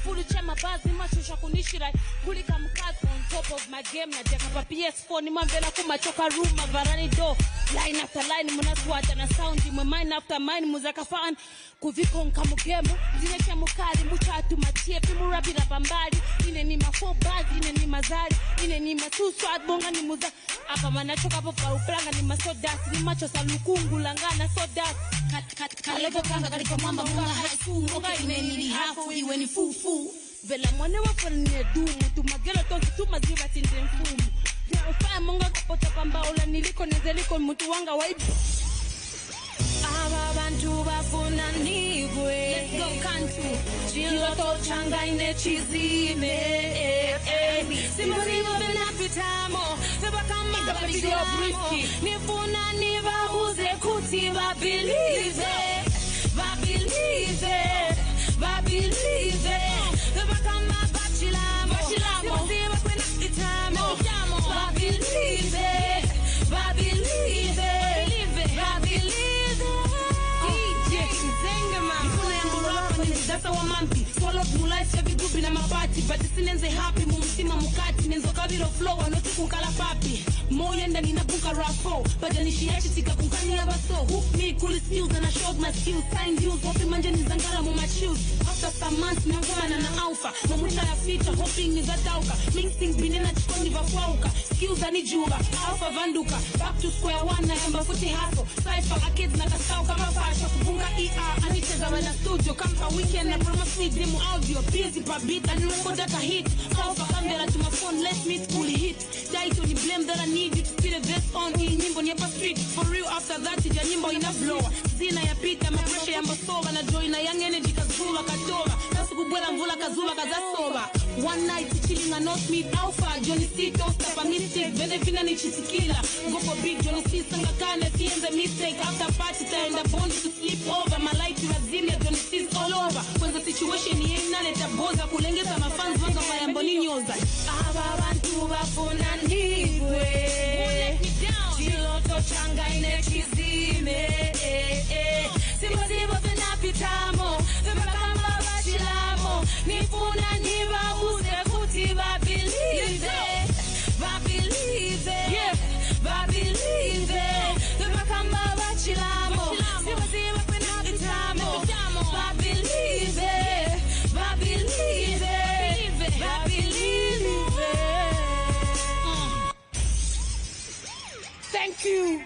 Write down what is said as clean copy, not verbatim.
chifulu cha mabazi mashusha kunishira kulika mkazi on top of my game na jaka pa PS4 ni mwambena kumachoka room varani do line after line munaswata na sound mwe mine after mine muzaka fan kuvikonka mugemu zinecha mukali muchatu matiepi murabira pambali ine ni mafo bazi ine ni mazali ine ni matuso adbonga ni muza apa manachoka po faruplanga ni masodas ni macho salukungu langana sodas kat kalego kanga kaliko mamba munga high school oka ine ni hafu iwe ni fufu vela mwane wafanye dumu tumagela toki tumaziba tinde mfumu vya ufaya munga kapota pambaula niliko nezeliko mtu wanga waibu Abantu bafuna nigwe. Let's go country. Chilo to changa ine chizime. Simuzimu benapitamo. Feba kama babigamo. Nifuna nivahuze kuti babilize. Babilize. Babilize. Feba kama bachilamo. Simuzimu benapitamo. Babilize. Babilize. Dasa wa mampi swallow blue lights ya bigubi na mapati but sinenze happy mumsima mukati nenzo kabiro flow anoti kunkala papi moyo ndani na buka rafo but anishiachi tika kunkani ya baso hook me cool skills and I showed my skills sign deals hope manje nizangara mu my shoes after some months nangana na alpha mamuta ya feature hoping nizatauka mixing binena chikondi vafauka skills anijuba alpha vanduka back to square one na yamba futi haso cypher kids na kasau kama fasha kubunga anicheza na studio kama weekend na promo feed demo audio busy pa beat and record that a hit alpha camera to my phone let me fully hit title ni blame that I need you to put a vest on hii nyimbo ni hapa street for real after that ya nyimbo ina blower zina ya pita ma pressure ya mbasova na joy na young energy kazula katoba nasu kubwela mvula kazula kazasoba one night chilling and not meet alpha Johnny C toast up mistake vende vina ni chitikila go for big Johnny C sanga kane tienze mistake after party taenda bond to sleep over my light razimia Johnny C all over kwenza situation ye inaleta boza kulengeza mafans wanga mayambo ni nyoza abantu bafuna ndigwe chiloto changa ine chizime simuzimu vinapitamo vipakamba bachilamo nifuna nivahuze kuti babilize babilize babilize vipakamba bachilamo simuzimu vinapitamo babilize babilize babilize. Thank you.